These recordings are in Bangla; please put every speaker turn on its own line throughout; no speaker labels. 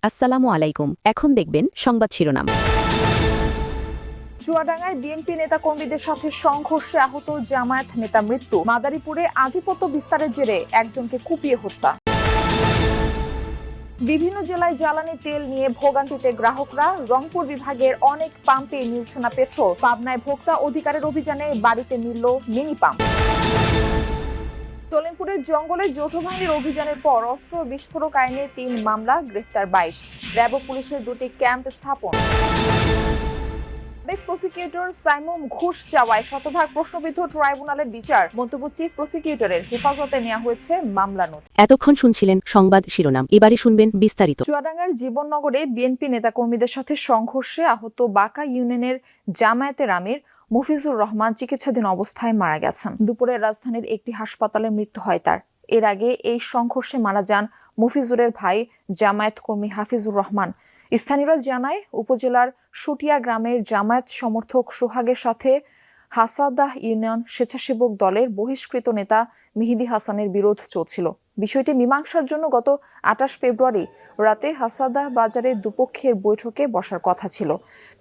আসসালামু আলাইকুম। এখন দেখবেন সংবাদ শিরোনাম।
চুয়াডাঙ্গায় বিএনপি নেতাকর্মীদের সাথে সংঘর্ষে আহত জামায়াত নেতা মৃত্যু। মাদারীপুরে আধিপত্য বিস্তারের জেরে একজনকে কুপিয়ে হত্যা। বিভিন্ন জেলায় জ্বালানি তেল নিয়ে ভোগান্তিতে গ্রাহকরা। রংপুর বিভাগের অনেক পাম্পে মিলছে না পেট্রোল। পাবনায় ভোক্তা অধিকারের অভিযানে বাড়িতে মিলল মিনি পাম্প। সলেমপুরের জঙ্গলে যৌথ বাহিনীর অভিযানের পর অস্ত্র বিস্ফোরক আইনে ৩ মামলা, গ্রেফতার ২২। র্যাব ও পুলিশের ২টি ক্যাম্প স্থাপন। সাবেক প্রসিকিউটর সাইমুম ঘুষ চাওয়ায় শতভাগ প্রশ্নবিদ্ধ ট্রাইব্যুনালের বিচার। মন্তব্য চিফ প্রসিকিউটরের হেফাজতে নেওয়া হয়েছে মামলা নথি।
এতক্ষণ শুনছিলেন সংবাদ শিরোনাম, এবারে শুনবেন বিস্তারিত।
চুয়াডাঙ্গার জীবননগরে বিএনপি নেতাকর্মীদের সাথে সংঘর্ষে আহত বাঁকা ইউনিয়নের জামায়াতের আমির মফিজুর রহমান চিকিৎসাধীন অবস্থায় মারা গেছেন। দুপুরে রাজধানীর একটি হাসপাতালে মৃত্যু হয় তার। এর আগে এই সংঘর্ষে মারা যান মফিজুরের ভাই জামায়াত কর্মী হাফিজুর রহমান। স্থানীয়রা জানায়, উপজেলার সুটিয়া গ্রামের জামায়াত সমর্থক সোহাগের সাথে হাসাদাহ ইউনিয়ন স্বেচ্ছাসেবক দলের বহিষ্কৃত নেতা মেহেদী হাসানের বিরোধ চলছিল। বিষয়টি মীমাংসার জন্য গত ২৮ ফেব্রুয়ারি রাতে হাসাদাহ বাজারে দুপক্ষের বৈঠকে বসার কথা ছিল।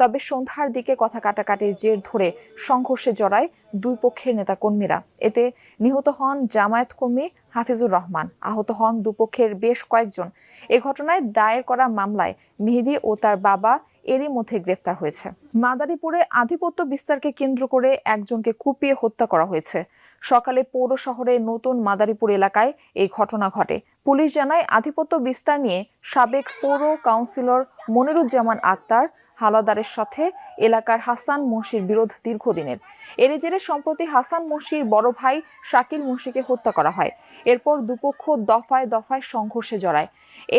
তবে সন্ধ্যার দিকে কথা কাটাকাটির জের ধরে সংঘর্ষে জড়ায় দুই পক্ষের নেতাকর্মীরা। এতে নিহত হন জামায়াত কর্মী হাফিজুর রহমান, আহত হন দুপক্ষের বেশ কয়েকজন। এ ঘটনায় দায়ের করা মামলায় মেহেদী ও তার বাবা এরই মধ্যে গ্রেফতার হয়েছে। মাদারীপুরে আধিপত্য বিস্তারকে কেন্দ্র করে একজনকে কুপিয়ে হত্যা করা হয়েছে। সকালে পৌর শহরের নতুন মাদারীপুর এলাকায় এই ঘটনা ঘটে। পুলিশ জানায়, আধিপত্য বিস্তার নিয়ে সাবেক পৌর কাউন্সিলর মনিরুজ্জামান আক্তার হাওলাদারের সাথে এলাকার হাসান মুন্সির বিরোধ দীর্ঘদিনের। এর জেরে সম্প্রতি হাসান মুন্সির বড় ভাই শাকিল মুন্সিকে হত্যা করা হয়। এরপর দুপক্ষ দফায় দফায় সংঘর্ষে জড়ায়।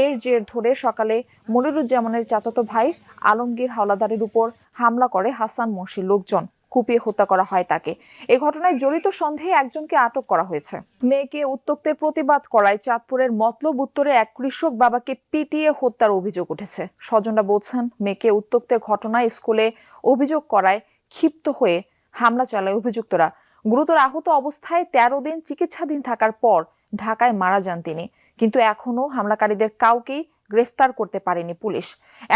এর জের ধরে সকালে মনিরুজ্জামানের চাচাতো ভাই আলমগীর হাওলাদারের উপর হামলা করে হাসান মুন্সির লোকজন। কুপিয়ে হত্যা করা হয় তাকে। এ ঘটনায় জড়িত সন্দেহে একজনকে আটক করা হয়েছে। মেয়েকে উত্ত্যক্তের প্রতিবাদ করায় চাঁদপুরের মতলব উত্তরে এক কৃষক বাবাকে পিটিয়ে হত্যার অভিযোগ উঠেছে। স্বজনরা বলছেন, মেয়েকে উত্ত্যক্তের ঘটনায় স্কুলে অভিযোগ করায় ক্ষিপ্ত হয়ে হামলা চালায় অভিযুক্তরা। গুরুতর আহত অবস্থায় ১৩ দিন চিকিৎসাধীন থাকার পর ঢাকায় মারা যান তিনি। কিন্তু এখনও হামলাকারীদের কাউকেই গ্রেফতার করতে পারেনি পুলিশ।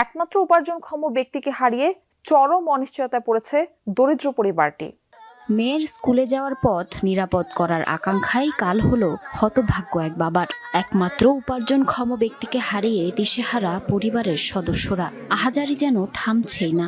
একমাত্র উপার্জনক্ষম ব্যক্তিকে হারিয়ে চরম অনিশ্চয়তায় পড়েছে দরিদ্র পরিবারটি।
মেয়ের স্কুলে যাওয়ার পথ নিরাপদ করার আকাঙ্ক্ষায় কাল হলো হতভাগ্য এক বাবার। একমাত্র উপার্জনক্ষম ব্যক্তিকে হারিয়ে দিশেহারা পরিবারের সদস্যরা। আহাজারি যেন থামছেই না।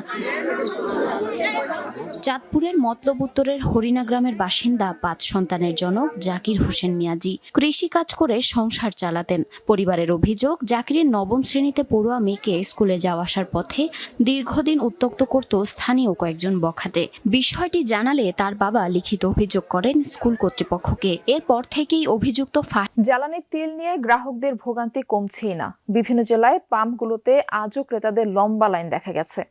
চাঁদপুরের মতলব উত্তরের হরিণা গ্রামের বাসিন্দা ৫ সন্তানের জনক জাকির হোসেন মিয়াজি কৃষি কাজ করে সংসার চালাতেন। পরিবারের অভিযোগ, জাকিরের নবম শ্রেণীতে পড়ুয়া মেয়েকে স্কুলে যাওয়া আসার পথে দীর্ঘদিন উত্ত্যক্ত করত স্থানীয় কয়েকজন বখাটে। বিষয়টি জানালে তার বাবা লিখিত অভিযোগ করেন স্কুল কর্তৃপক্ষকে। এরপর থেকেই অভিযুক্ত
জ্বালানি তেল নিয়ে গ্রাহকদের ভোগান্তি কমছেই না। বিভিন্ন জেলায় পাম্পগুলোতে আজও ক্রেতাদের লম্বা লাইন দেখা গেছে।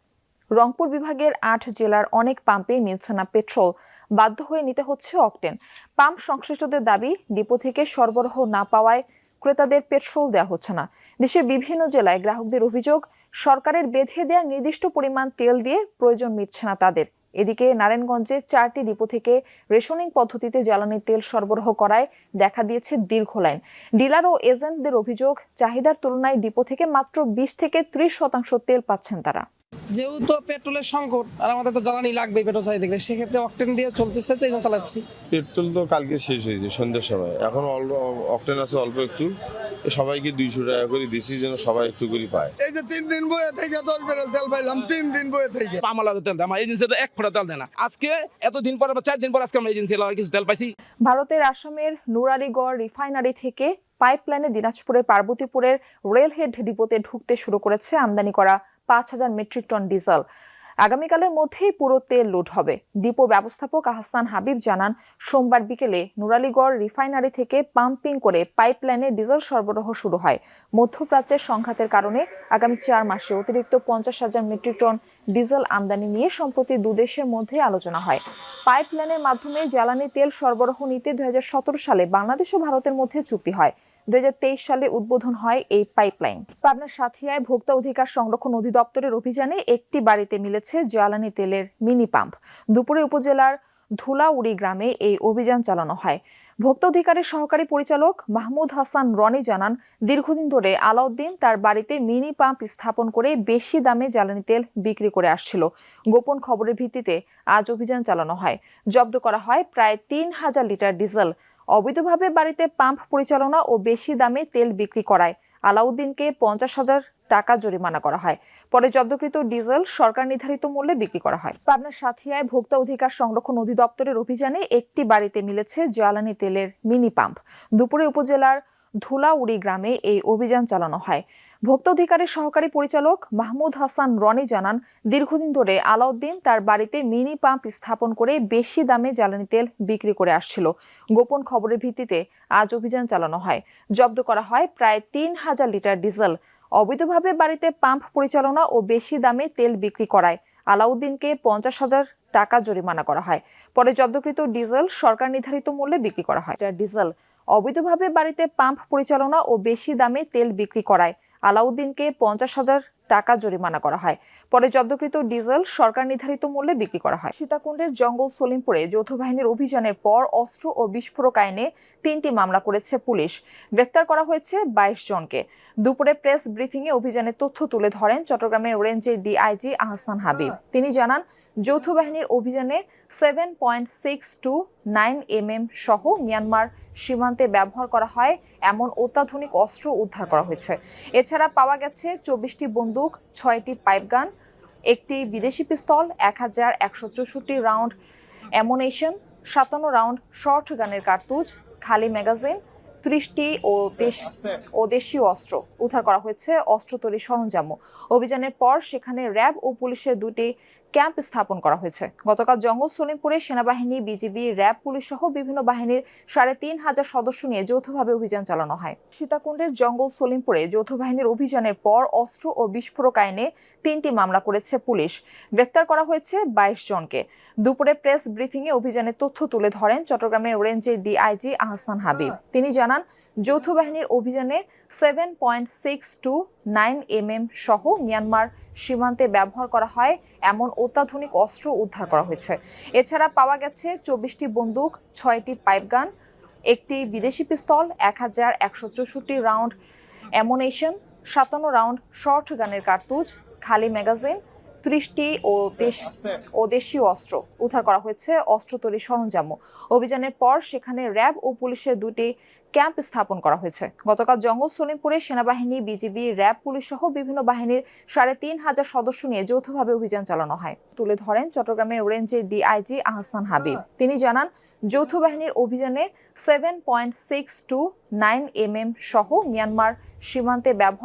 রংপুর বিভাগের ৮ জেলার অনেক পাম্পে মিলছে না পেট্রোল। বাধ্য হয়ে নিতে হচ্ছে অকটেন। পাম্প সংশ্লিষ্টদের দাবি, ডিপো থেকে সরবরাহ না পাওয়ায় ক্রেতাদের পেট্রোল দেওয়া হচ্ছে না। দেশের বিভিন্ন জেলায় গ্রাহকদের অভিযোগ, সরকারের বেঁধে দেওয়া নির্দিষ্ট পরিমাণ তেল দিয়ে প্রয়োজন মিটছে না তাদের। এদিকে নারায়ণগঞ্জে ৪টি ডিপো থেকে রেশনিং পদ্ধতিতে জ্বালানি তেল সরবরাহ করায় দেখা দিয়েছে দীর্ঘ লাইন। ডিলার ও এজেন্টদের অভিযোগ, চাহিদার তুলনায় ডিপো থেকে মাত্র ২০ থেকে ৩০% তেল পাচ্ছেন তারা।
যেহেতু পেট্রোলের সংকট আর আমাদের তো জ্বালানি লাগবে পেট্রোল চাই দেখলে, সেক্ষেত্রে অকটেন দিয়ে চলতেছে, তো এই জন্য চালাচ্ছি।
পেট্রোল তো কালকে শেষ হয়েছে সন্ধ্যার সময়, এখন অকটেন আছে অল্প একটু। সবাইকে ২০০ টাকা করে দিছি যেন সবাই একটু করে পায়।
এই যে ৩ দিন বয়ে থেকে 10 ব্যারেল তেল পাইলাম, 3 দিন বয়ে থেকে।
আমাদের তেল দেয়, আমার এজেন্সি তো 1 ফোঁটা তেল দেয় না। আজকে এতদিন পরে বা 4 দিন পর আজকে আমরা এজেন্সি কিছু তেল পাইছি।
ভারতের আসামের নুরালিগড় রিফাইনারি থেকে পাইপলাইনে দিনাজপুরের পার্বতীপুরের রেলহেড ডিপোতে ঢুকতে শুরু করেছে আমদানি করা ৫,০০০ মেট্রিক টন ডিজেল। আগামীকালের মধ্যেই পুরো তেল লোড হবে। ডিপোর ব্যবস্থাপক আহসান হাবিব জানান, সোমবার বিকেলে নুরালিগড় রিফাইনারি থেকে পাম্পিং করে পাইপলাইনে ডিজেল সরবরাহ শুরু হয়। মধ্যপ্রাচ্যের সংঘাতের কারণে আগামী ৪ মাসে অতিরিক্ত ৫০,০০০ মেট্রিক টন ডিজেল আমদানি নিয়ে সম্প্রতি দুদেশের মধ্যে আলোচনা হয়। পাইপলাইনের মাধ্যমে জ্বালানি তেল সরবরাহ নিতে ২০১৭ সালে বাংলাদেশ ও ভারতের মধ্যে চুক্তি হয়। ২০২৩ সালে উদ্বোধন হয় এই পাইপলাইন। পাবনার সাথিয়ায় ভোক্তা অধিকার সংরক্ষণ অধিদপ্তরের অভিযানে একটি বাড়িতে মিলেছে জ্বালানি তেলের মিনি পাম্প। দুপুরে উপজেলার ধুলাউড়ি গ্রামে এই অভিযান চালানো হয়। ভোক্তা অধিকারের সহকারী পরিচালক মাহমুদ হাসান রনি জানান, দীর্ঘদিন ধরে আলাউদ্দিন তার বাড়িতে মিনি পাম্প স্থাপন করে বেশি দামে জ্বালানি তেল বিক্রি করে আসছিল। গোপন খবরের ভিত্তিতে আজ অভিযান চালানো হয়। জব্দ করা হয় প্রায় ৩,০০০ লিটার ডিজেল। অবৈধভাবে বাড়িতে পাম্প পরিচালনা ও বেশি দামে তেল বিক্রি করায় আলাউদ্দিনকে ৫০,০০০ টাকা জরিমানা করা হয়। পরে জব্দকৃত ডিজেল সরকার নির্ধারিত মূল্যে বিক্রি করা হয়। পাবনার সাথিয়ায় ভোক্তা অধিকার সংরক্ষণ অধিদপ্তরের অভিযানে একটি বাড়িতে মিলেছে জ্বালানি তেলের মিনি পাম্প। দুপুরে উপজেলার ধুলাউড়ি গ্রামে এই অভিযান চালানো হয়। ভোক্তা অধিকারের সহকারী পরিচালক মাহমুদ হাসান রনি জানান, দীর্ঘদিন ধরে আলাউদ্দিন তার বাড়িতে মিনি পাম্প স্থাপন করে বেশি দামে জ্বালানি তেল বিক্রি করে আসছিল। গোপন খবরের ভিত্তিতে আজ অভিযান চালানো হয়। জব্দ করা হয় প্রায় ৩,০০০ লিটার ডিজেল। অবৈধভাবে বাড়িতে পাম্প পরিচালনা ও বেশি দামে তেল বিক্রি করায় আলাউদ্দিনকে ৫০,০০০ টাকা জরিমানা করা হয়। পরে জব্দকৃত ডিজেল সরকার নির্ধারিত মূল্যে বিক্রি করা হয়। ডিজেল অবৈধভাবে বাড়িতে পাম্প পরিচালনা ও বেশি দামে তেল বিক্রি করায় আলাউদ্দিনকে ৫০,০০০ টাকা জরিমানা করা হয়। পরে জব্দকৃত ডিজেল সরকার নির্ধারিত মূল্যে বিক্রি করা হয়। সীতাকুণ্ডের জঙ্গল সলিমপুরে যৌথ বাহিনীর অভিযানের পর অস্ত্র ও বিস্ফোরক আইনে ৩টি মামলা করেছে পুলিশ। গ্রেফতার করা হয়েছে ২২ জনকে। দুপুরে প্রেস ব্রিফিংয়ে অভিযানের তথ্য তুলে ধরেন চট্টগ্রামের রেঞ্জের ডিআইজি আহসান হাবিব। তিনি জানান, যৌথ বাহিনীর অভিযানে 7.629 mm সহ মিয়ানমার সীমান্তে ব্যবহার করা হয় এমন অত্যাধুনিক অস্ত্র উদ্ধার করা হয়েছে। এছাড়া পাওয়া গেছে 24টি বন্দুক, 6টি পাইপগান, একটি বিদেশি পিস্তল, ১,১৬৪ রাউন্ড অ্যামুনেশন, 57 রাউন্ড শর্ট গানের কার্তুজ, খালি ম্যাগাজিন, 30টি ও দেশীয় অস্ত্র উদ্ধার করা হয়েছে। অস্ত্র তৈরির সরঞ্জামও। অভিযানের পর সেখানে র্যাব ও পুলিশের 2টি ক্যাম্প স্থাপন করা হয়েছে। গতকাল জঙ্গল সলিমপুরে সেনাবাহিনী, বিজিবি, র্যাব, পুলিশ সহ বিভিন্ন বাহিনীর ৩,৫০০ সদস্য নিয়ে যৌথভাবে অভিযান চালানো হয়। সীতাকুণ্ডের জঙ্গল সলিমপুরে যৌথ বাহিনীর অভিযানের পর অস্ত্র ও বিস্ফোরক আইনে 3টি মামলা করেছে পুলিশ। গ্রেফতার করা হয়েছে ২২ জনকে। দুপুরে প্রেস ব্রিফিংয়ে অভিযানের তথ্য তুলে ধরেন চট্টগ্রামের রেঞ্জের ডিআইজি আহসান হাবিব। তিনি জানান, যৌথ বাহিনীর অভিযানে 7.629 mm সহ মিয়ানমার সীমান্তে ব্যবহার করা হয় এমন অত্যাধুনিক অস্ত্র উদ্ধার করা হয়েছে। এছাড়া পাওয়া গেছে 24টি বন্দুক, 6টি পাইপগান, একটি বিদেশি পিস্তল, ১,১৬৪ রাউন্ড অ্যামুনেশন, 57 রাউন্ড শর্ট গানের কার্তুজ, খালি ম্যাগাজিন, 30টি ও দেশীয় অস্ত্র উদ্ধার করা হয়েছে। অস্ত্র তৈরির সরঞ্জামও। অভিযানের পর সেখানে র্যাব ও পুলিশের 2টি ক্যাম্প স্থাপন করা হয়েছে। গতকাল জঙ্গল সলিমপুরে সেনাবাহিনী, বিজিবি, র্যাব, পুলিশ সহ বিভিন্ন বাহিনীর 3,৫০০ সদস্য নিয়ে যৌথভাবে অভিযান চালানো হয়। তুলে ধরেন চট্টগ্রামের রেঞ্জের ডিআইজি আহসান হাবিব। তিনি জানান, যৌথ বাহিনীর অভিযানে 7.629 mm সহ মিয়ানমার সীমান্তে ব্যবহার